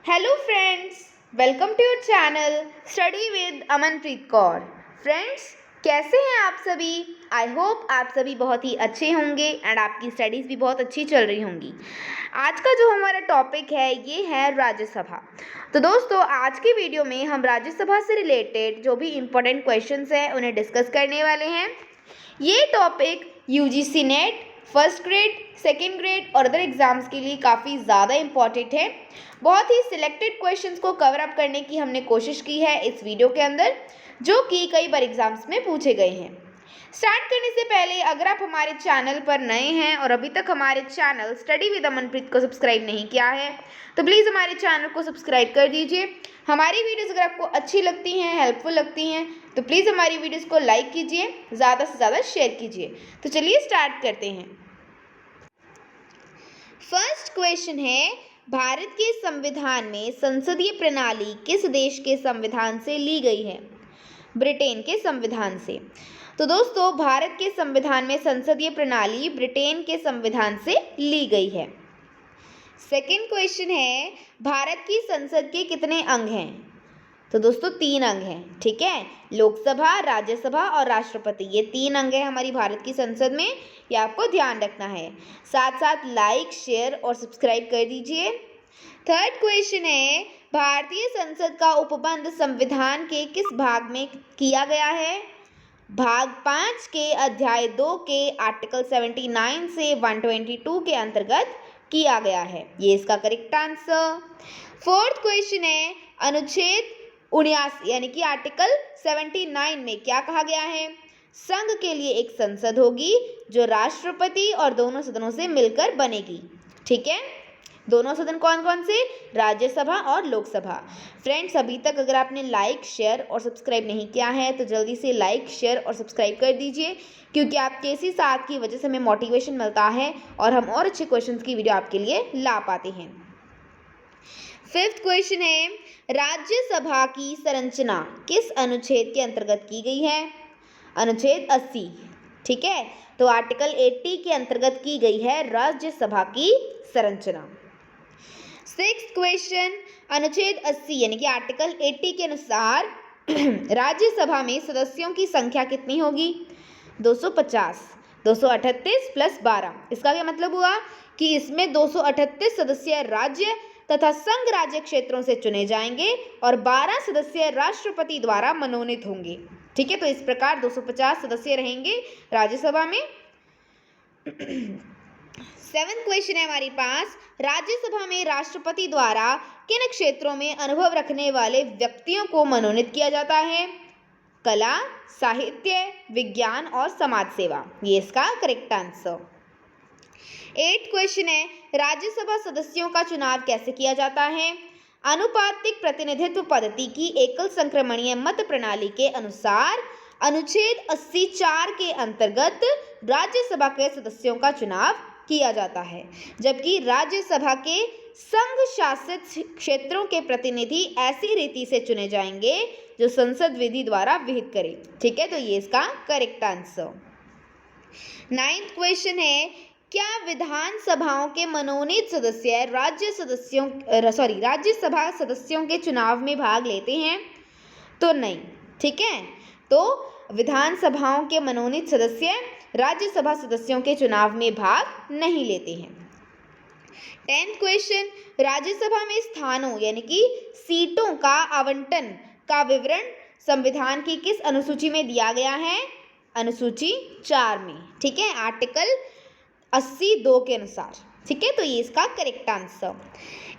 Hello friends, welcome to your channel study with Amanpreet Kaur. Friends, कैसे हैं आप सभी? आई होप आप सभी बहुत ही अच्छे होंगे एंड आपकी स्टडीज़ भी बहुत अच्छी चल रही होंगी। आज का जो हमारा टॉपिक है ये है राज्यसभा। तो दोस्तों, आज की वीडियो में हम राज्यसभा से रिलेटेड जो भी इम्पोर्टेंट क्वेश्चंस हैं उन्हें डिस्कस करने वाले हैं। ये topic UGC net, first grade, second grade और अदर एग्ज़ाम्स के लिए काफ़ी ज़्यादा इम्पॉर्टेंट है। बहुत ही सिलेक्टेड क्वेश्चंस को कवर अप करने की हमने कोशिश की है इस वीडियो के अंदर, जो कि कई बार एग्ज़ाम्स में पूछे गए हैं। स्टार्ट करने से पहले अगर आप हमारे चैनल पर नए हैं और अभी तक हमारे चैनल स्टडी विद अमनप्रीत को सब्सक्राइब नहीं किया है तो प्लीज़ हमारे चैनल को सब्सक्राइब कर दीजिए। हमारी वीडियोस अगर आपको अच्छी लगती हैं, हेल्पफुल लगती हैं तो प्लीज़ हमारी वीडियोस को लाइक कीजिए, ज़्यादा से ज़्यादा शेयर कीजिए। तो चलिए स्टार्ट करते हैं। फर्स्ट क्वेश्चन है, भारत के संविधान में संसदीय प्रणाली किस देश के संविधान से ली गई है? ब्रिटेन के संविधान से। तो दोस्तों, भारत के संविधान में संसदीय प्रणाली ब्रिटेन के संविधान से ली गई है। सेकेंड क्वेश्चन है, भारत की संसद के कितने अंग हैं? तो दोस्तों 3 अंग हैं, ठीक है। लोकसभा, राज्यसभा और राष्ट्रपति, ये 3 अंग हैं हमारी भारत की संसद में, ये आपको ध्यान रखना है। साथ साथ लाइक, शेयर और सब्सक्राइब कर दीजिए। थर्ड क्वेश्चन है, भारतीय संसद का उपबंध संविधान के किस भाग में किया गया है? भाग 5 के अध्याय 2 के आर्टिकल 79 से 122 के अंतर्गत किया गया है। ये इसका करेक्ट आंसर। फोर्थ क्वेश्चन है, अनुच्छेद 79 यानी कि आर्टिकल 79 में क्या कहा गया है? संघ के लिए एक संसद होगी जो राष्ट्रपति और दोनों सदनों से मिलकर बनेगी, ठीक है। दोनों सदन कौन कौन से? राज्यसभा और लोकसभा। फ्रेंड्स, अभी तक अगर आपने लाइक, शेयर और सब्सक्राइब नहीं किया है तो जल्दी से लाइक, शेयर और सब्सक्राइब कर दीजिए, क्योंकि आपके इसी साथ की वजह से हमें मोटिवेशन मिलता है और हम और अच्छे क्वेश्चंस की वीडियो आपके लिए ला पाते हैं। फिफ्थ क्वेश्चन है, राज्यसभा की संरचना किस अनुच्छेद के अंतर्गत की गई है? अनुच्छेद 80, ठीक है। तो आर्टिकल 80 के अंतर्गत की गई है राज्यसभा की संरचना। सिक्स्थ क्वेश्चन, अनुच्छेद 80 यानी कि आर्टिकल 80 के अनुसार राज्यसभा में सदस्यों की संख्या कितनी होगी? 250, 238 प्लस 12। इसका क्या मतलब हुआ कि इसमें 238 सदस्य राज्य तथा संघ राज्य क्षेत्रों से चुने जाएंगे और 12 सदस्य राष्ट्रपति द्वारा मनोनीत होंगे, ठीक है। तो इस प्रकार 250 सदस्य रहेंगे राज्यसभा में। सेवेंथ क्वेश्चन है हमारे पास, राज्यसभा में राष्ट्रपति द्वारा किन क्षेत्रों में अनुभव रखने वाले व्यक्तियों को मनोनीत किया जाता है? कला, साहित्य, विज्ञान और समाज सेवा, ये इसका करेक्ट आंसर। 8th क्वेश्चन है, राज्यसभा सदस्यों का चुनाव कैसे किया जाता है? अनुपातिक प्रतिनिधित्व पद्धति की एकल संक्रमणीय मत प्रणाली के अनुसार अनुच्छेद 84 के अंतर्गत राज्यसभा के सदस्यों का चुनाव किया जाता है, जबकि राज्यसभा के संघ शासित क्षेत्रों के प्रतिनिधि ऐसी रीति से चुने जाएंगे जो संसद विधि द्वारा विहित करे, ठीक है। तो ये इसका करेक्ट आंसर। 9th क्वेश्चन है, क्या विधानसभाओं के मनोनीत सदस्य राज्यसभा सदस्यों के चुनाव में भाग लेते हैं? तो नहीं, ठीक है। तो विधानसभाओं के मनोनीत सदस्य राज्यसभा सदस्यों के चुनाव में भाग नहीं लेते हैं। 10th क्वेश्चन, राज्यसभा में स्थानों यानी कि सीटों का आवंटन का विवरण संविधान की किस अनुसूची में दिया गया है? अनुसूची 4 में, ठीक है, आर्टिकल 82 के अनुसार, ठीक है। तो ये इसका करेक्ट आंसर।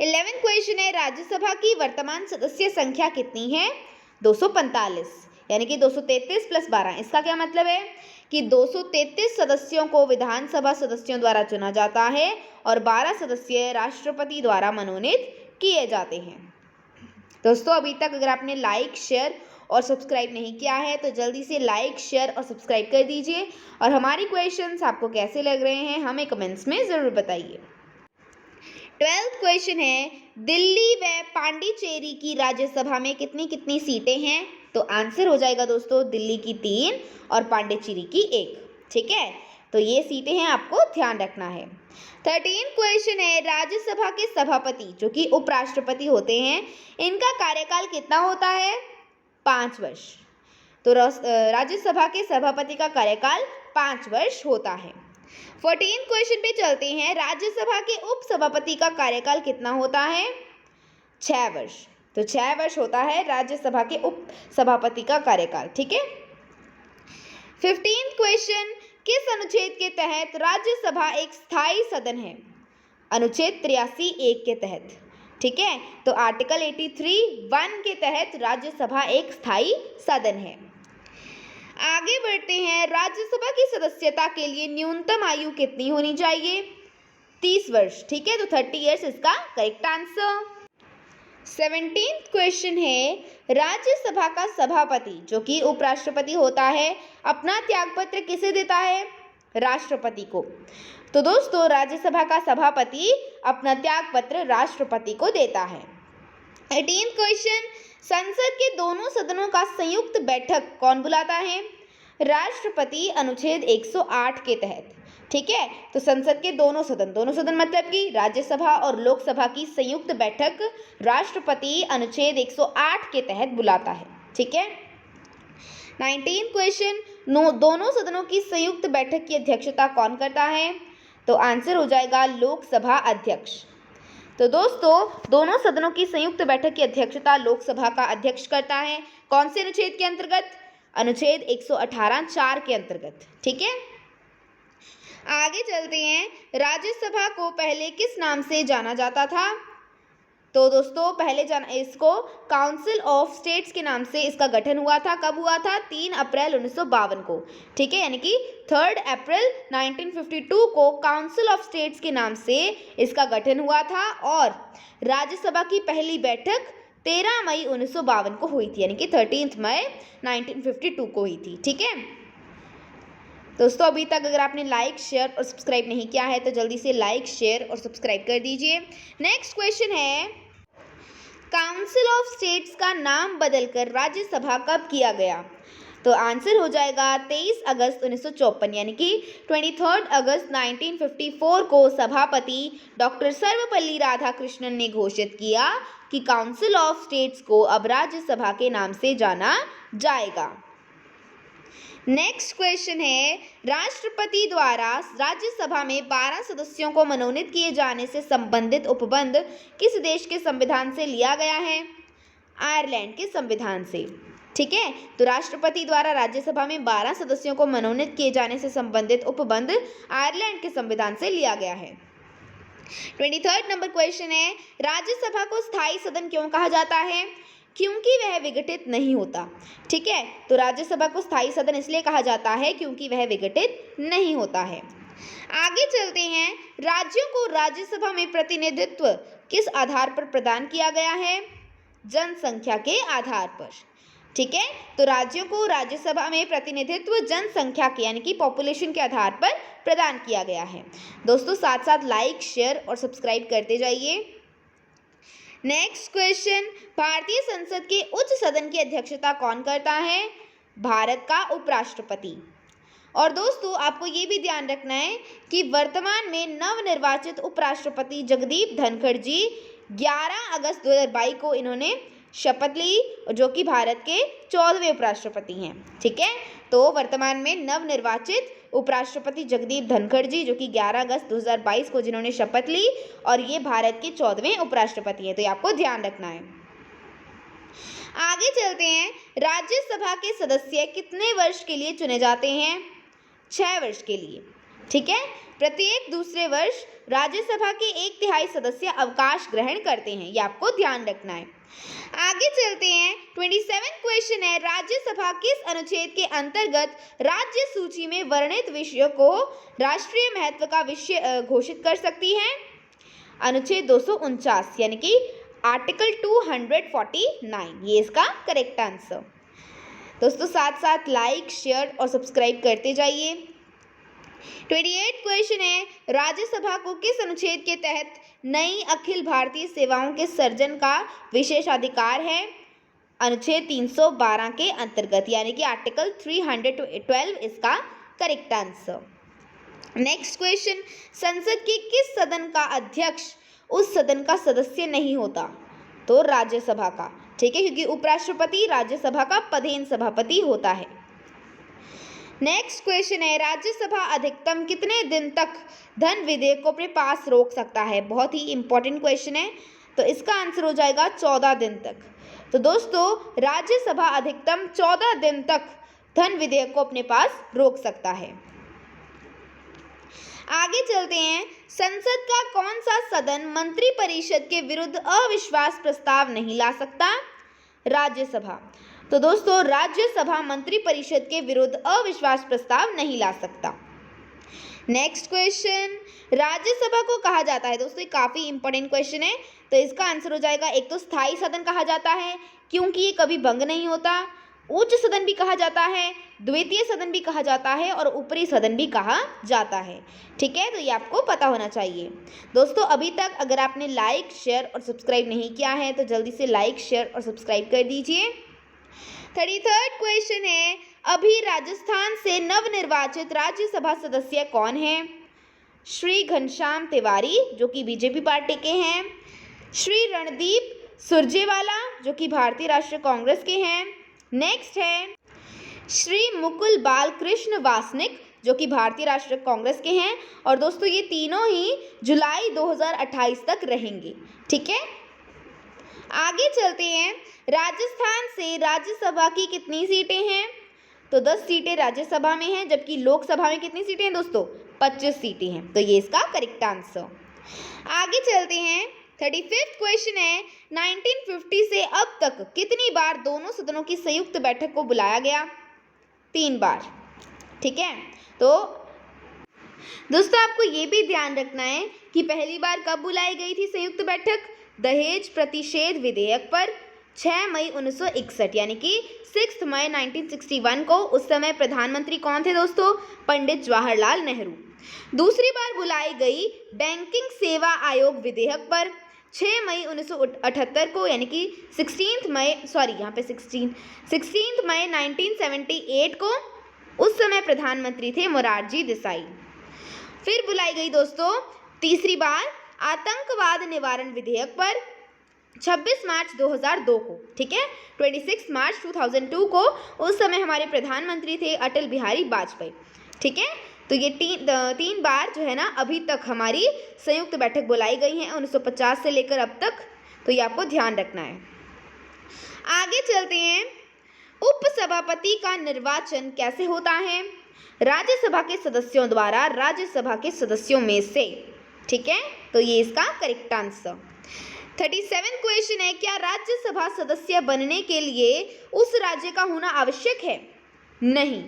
11th क्वेश्चन है, राज्यसभा की वर्तमान सदस्य संख्या कितनी है? 245 यानी कि 233 प्लस 12। इसका क्या मतलब है कि 233 सदस्यों को विधानसभा सदस्यों द्वारा चुना जाता है और 12 सदस्य राष्ट्रपति द्वारा मनोनीत किए जाते हैं। दोस्तों, अभी तक अगर आपने लाइक, शेयर और सब्सक्राइब नहीं किया है तो जल्दी से लाइक, शेयर और सब्सक्राइब कर दीजिए और हमारे क्वेश्चंस आपको कैसे लग रहे हैं हमें कमेंट्स में ज़रूर बताइए। 12th क्वेश्चन है, दिल्ली व पांडिचेरी की राज्यसभा में कितनी कितनी सीटें हैं? तो आंसर हो जाएगा दोस्तों, दिल्ली की 3 और पांडिचेरी की 1, ठीक है। तो ये सीटें हैं, आपको ध्यान रखना है। 13 क्वेश्चन है, राज्यसभा के सभापति जो कि उपराष्ट्रपति होते हैं, इनका कार्यकाल कितना होता है? 5 वर्ष। तो राज्यसभा के सभापति का कार्यकाल 5 वर्ष होता है। 14 क्वेश्चन पे चलते हैं, राज्यसभा के उपसभापति का कार्यकाल कितना होता है? 6 वर्ष। तो 6 वर्ष होता है राज्यसभा के उपसभापति का कार्यकाल, ठीक है। 15 क्वेश्चन, किस अनुच्छेद के तहत राज्यसभा एक स्थायी सदन है? अनुच्छेद 83(1) के तहत, ठीक है। तो आर्टिकल 83(1) के तहत राज्यसभा एक स्थायी सदन है। आगे बढ़ते हैं, राज्यसभा की सदस्यता के लिए न्यूनतम आयु कितनी होनी चाहिए? 30 वर्ष, ठीक है। तो 30 ईयर्स इसका करेक्ट आंसर। 17th क्वेश्चन है, राज्यसभा का सभापति जो कि उपराष्ट्रपति होता है, अपना त्यागपत्र किसे देता है? राष्ट्रपति को। तो दोस्तों, राज्यसभा का सभापति अपना त्यागपत्र राष्ट्रपति को देता है। 18th क्वेश्चन, संसद के दोनों सदनों का संयुक्त बैठक कौन बुलाता है? राष्ट्रपति, अनुच्छेद 108 के तहत, ठीक है। तो संसद के दोनों सदन मतलब कि राज्यसभा और लोकसभा की संयुक्त बैठक राष्ट्रपति अनुच्छेद 108 के तहत बुलाता है, ठीक है। 19 क्वेश्चन, दोनों सदनों की संयुक्त बैठक की अध्यक्षता कौन करता है? तो आंसर हो जाएगा लोकसभा अध्यक्ष। तो दोस्तों, दोनों सदनों की संयुक्त बैठक की अध्यक्षता लोकसभा का अध्यक्ष करता है। कौन से अनुच्छेद के अंतर्गत? अनुच्छेद 118(4) के अंतर्गत, ठीक है। आगे चलते हैं, राज्यसभा को पहले किस नाम से जाना जाता था? तो दोस्तों, पहले इसको काउंसिल ऑफ स्टेट्स के नाम से इसका गठन हुआ था। कब हुआ था? 3 अप्रैल 1952 को, ठीक है। यानी कि 3 अप्रैल 1952 को काउंसिल ऑफ स्टेट्स के नाम से इसका गठन हुआ था और राज्यसभा की पहली बैठक 13 मई 1952 को हुई थी, यानी कि 13 मई 1952 को हुई थी, ठीक है। दोस्तों, अभी तक अगर आपने लाइक, शेयर और सब्सक्राइब नहीं किया है तो जल्दी से लाइक, शेयर और सब्सक्राइब कर दीजिए। नेक्स्ट क्वेश्चन है, काउंसिल ऑफ स्टेट्स का नाम बदलकर राज्यसभा कब किया गया? तो आंसर हो जाएगा 23 अगस्त 1954, यानी कि 23 अगस्त 1954 को सभापति डॉक्टर सर्वपल्ली राधाकृष्णन ने घोषित किया कि काउंसिल ऑफ स्टेट्स को अब राज्यसभा के नाम से जाना जाएगा। नेक्स्ट क्वेश्चन है, राष्ट्रपति द्वारा राज्यसभा में 12 सदस्यों को मनोनीत किए जाने से संबंधित उपबंध किस देश के संविधान से लिया गया है? आयरलैंड के संविधान से, ठीक है। तो राष्ट्रपति द्वारा राज्यसभा में 12 सदस्यों को मनोनीत किए जाने से संबंधित उपबंध आयरलैंड के संविधान से लिया गया है। 23rd नंबर क्वेश्चन है, राज्यसभा को स्थायी सदन क्यों कहा जाता है? क्योंकि वह विघटित नहीं होता, ठीक है। तो राज्यसभा को स्थायी सदन इसलिए कहा जाता है क्योंकि वह विघटित नहीं होता है। आगे चलते हैं, राज्यों को राज्यसभा में प्रतिनिधित्व किस आधार पर प्रदान किया गया है? जनसंख्या के आधार पर, ठीक है। तो राज्यों को राज्यसभा में प्रतिनिधित्व जनसंख्या के यानी कि पॉपुलेशन के आधार पर प्रदान किया गया है। दोस्तों, साथ साथ लाइक, शेयर और सब्सक्राइब करते जाइए। नेक्स्ट क्वेश्चन, भारतीय संसद के उच्च सदन की अध्यक्षता कौन करता है? भारत का उपराष्ट्रपति। और दोस्तों, आपको ये भी ध्यान रखना है कि वर्तमान में नवनिर्वाचित उपराष्ट्रपति जगदीप धनखड़ जी 11 अगस्त 2022 को इन्होंने शपथ ली, जो कि भारत के 14वें उपराष्ट्रपति हैं, ठीक है। तो वर्तमान में नवनिर्वाचित उपराष्ट्रपति जगदीप धनखड़ जी, जो कि 11 अगस्त 2022 को जिन्होंने शपथ ली, और ये भारत के 14वें उपराष्ट्रपति हैं, तो ये आपको ध्यान रखना है। आगे चलते हैं, राज्यसभा के सदस्य कितने वर्ष के लिए चुने जाते हैं? 6 वर्ष के लिए, ठीक है। प्रत्येक दूसरे वर्ष राज्यसभा के 1/3 सदस्य अवकाश ग्रहण करते हैं, ये आपको ध्यान रखना है। आगे चलते हैं, 27 क्वेश्चन है, राज्यसभा किस अनुच्छेद के अंतर्गत राज्य सूची में वर्णित विषयों को राष्ट्रीय महत्व का विषय घोषित कर सकती है? अनुच्छेद 249, यानी कि आर्टिकल 249, ये इसका करेक्ट आंसर। दोस्तों, साथ साथ लाइक, शेयर और सब्सक्राइब करते जाइए। 28 क्वेश्चन है, राज्यसभा को किस अनुच्छेद के तहत नई अखिल भारतीय सेवाओं के सर्जन का विशेषाधिकार है? अनुच्छेद 312 के अंतर्गत, यानी कि आर्टिकल 312 इसका करेक्ट आंसर। नेक्स्ट क्वेश्चन, संसद के किस सदन का अध्यक्ष उस सदन का सदस्य नहीं होता? तो राज्यसभा का, ठीक है, क्योंकि उपराष्ट्रपति राज्यसभा का पदेन सभापति होता है। नेक्स्ट क्वेश्चन है, राज्यसभा अधिकतम कितने दिन तक धन विधेयक को अपने पास रोक सकता है? बहुत ही इंपॉर्टेंट क्वेश्चन है, तो इसका आंसर हो जाएगा 14 दिन तक। तो दोस्तों राज्यसभा अधिकतम 14 दिन तक धन विधेयक को अपने पास रोक सकता है। आगे चलते हैं, संसद का कौन सा सदन मंत्रिपरिषद के विरुद्ध अविश्वास प्रस्ताव नहीं ला सकता? राज्यसभा। तो दोस्तों राज्यसभा मंत्रिपरिषद के विरुद्ध अविश्वास प्रस्ताव नहीं ला सकता। नेक्स्ट क्वेश्चन, राज्यसभा को कहा जाता है, दोस्तों ये काफ़ी इंपॉर्टेंट क्वेश्चन है, तो इसका आंसर हो जाएगा, एक तो स्थायी सदन कहा जाता है क्योंकि ये कभी भंग नहीं होता, उच्च सदन भी कहा जाता है, द्वितीय सदन भी कहा जाता है और ऊपरी सदन भी कहा जाता है। ठीक है, तो ये आपको पता होना चाहिए। दोस्तों अभी तक अगर आपने लाइक शेयर और सब्सक्राइब नहीं किया है तो जल्दी से लाइक शेयर और सब्सक्राइब कर दीजिए। 33rd क्वेश्चन है, अभी राजस्थान से नवनिर्वाचित राज्यसभा सदस्य कौन है? श्री घनश्याम तिवारी जो कि बीजेपी पार्टी के हैं, श्री रणदीप सुरजेवाला जो कि भारतीय राष्ट्रीय कांग्रेस के हैं, नेक्स्ट है श्री मुकुल बालकृष्ण वासनिक जो कि भारतीय राष्ट्रीय कांग्रेस के हैं, और दोस्तों ये तीनों ही जुलाई 2028 तक रहेंगे। ठीक है, आगे चलते हैं, राजस्थान से राज्यसभा की कितनी सीटें हैं? तो 10 सीटें राज्यसभा में हैं, जबकि लोकसभा में कितनी सीटें हैं दोस्तों? 25 सीटें हैं, तो ये इसका करेक्ट आंसर। आगे चलते हैं, 35th क्वेश्चन है, 1950 से अब तक कितनी बार दोनों सदनों की संयुक्त बैठक को बुलाया गया? 3 बार। ठीक है, तो दोस्तों आपको ये भी ध्यान रखना है कि पहली बार कब बुलाई गई थी संयुक्त बैठक? दहेज प्रतिषेध विधेयक पर 6 मई 1961 यानी कि 6 मई 1961 को। उस समय प्रधानमंत्री कौन थे दोस्तों? पंडित जवाहरलाल नेहरू। दूसरी बार बुलाई गई बैंकिंग सेवा आयोग विधेयक पर 6 मई 1978 को, यानी कि 16 मई 1978 को। उस समय प्रधानमंत्री थे मोरारजी देसाई। फिर बुलाई गई दोस्तों तीसरी बार आतंकवाद निवारण विधेयक पर 26 मार्च 2002 को। ठीक है, 26 मार्च 2002 को। उस समय हमारे प्रधानमंत्री थे अटल बिहारी वाजपेयी। ठीक है, तो ये तीन बार जो है ना अभी तक हमारी संयुक्त बैठक बुलाई गई है 1950 से लेकर अब तक, तो ये आपको ध्यान रखना है। आगे चलते हैं, उपसभापति का निर्वाचन कैसे होता है? राज्यसभा के सदस्यों द्वारा राज्यसभा के सदस्यों में से। ठीक है, तो ये इसका करेक्ट आंसर। 37 क्वेश्चन है, क्या राज्यसभा सदस्य बनने के लिए उस राज्य का होना आवश्यक है? नहीं।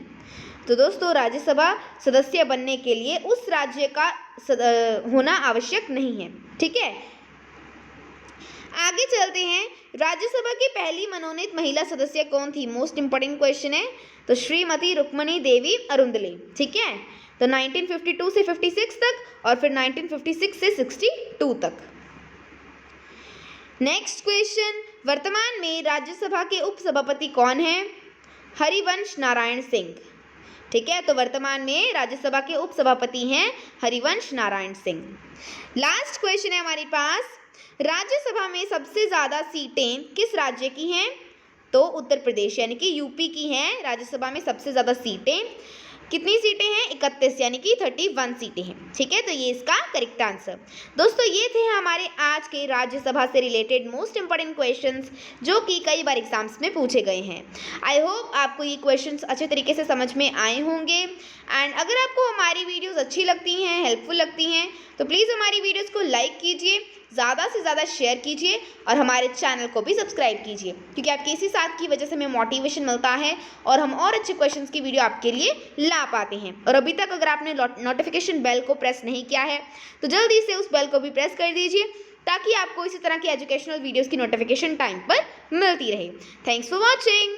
तो दोस्तों राज्यसभा सदस्य बनने के लिए उस राज्य का होना आवश्यक नहीं है। ठीक है, आगे चलते हैं, राज्यसभा की पहली मनोनीत महिला सदस्य कौन थी? मोस्ट इंपोर्टेंट क्वेश्चन है, तो श्रीमती रुक्मणी देवी अरुंदले। ठीक है, तो 1952 से 56 तक और फिर 1956 से 62 तक। नेक्स्ट क्वेश्चन, वर्तमान में राज्यसभा के उपसभापति कौन हैं? हरिवंश नारायण सिंह। ठीक है, तो वर्तमान में राज्यसभा के उपसभापति हैं हरिवंश नारायण सिंह। लास्ट क्वेश्चन है हमारे पास, राज्यसभा में सबसे ज़्यादा सीटें किस राज्य की हैं? तो उत्तर प्रदेश यानी कि यूपी की हैं राज्यसभा में सबसे ज़्यादा सीटें। कितनी सीटें हैं? 31 यानी कि 31 सीटें हैं। ठीक है, तो ये इसका करेक्ट आंसर। दोस्तों ये थे हमारे आज के राज्यसभा से रिलेटेड मोस्ट इंपॉर्टेंट क्वेश्चंस जो कि कई बार एग्जाम्स में पूछे गए हैं। आई होप आपको ये क्वेश्चंस अच्छे तरीके से समझ में आए होंगे। एंड अगर आपको हमारी वीडियोस अच्छी लगती हैं, हेल्पफुल लगती हैं, तो प्लीज़ हमारी वीडियोस को लाइक कीजिए, ज़्यादा से ज़्यादा शेयर कीजिए और हमारे चैनल को भी सब्सक्राइब कीजिए, क्योंकि आपके इसी साथ की वजह से हमें मोटिवेशन मिलता है और हम और अच्छे क्वेश्चंस की वीडियो आपके लिए ला पाते हैं। और अभी तक अगर आपने नोटिफिकेशन बेल को प्रेस नहीं किया है तो जल्दी से उस बेल को भी प्रेस कर दीजिए ताकि आपको इसी तरह की एजुकेशनल वीडियोज़ की नोटिफिकेशन टाइम पर मिलती रहे। Thanks for watching.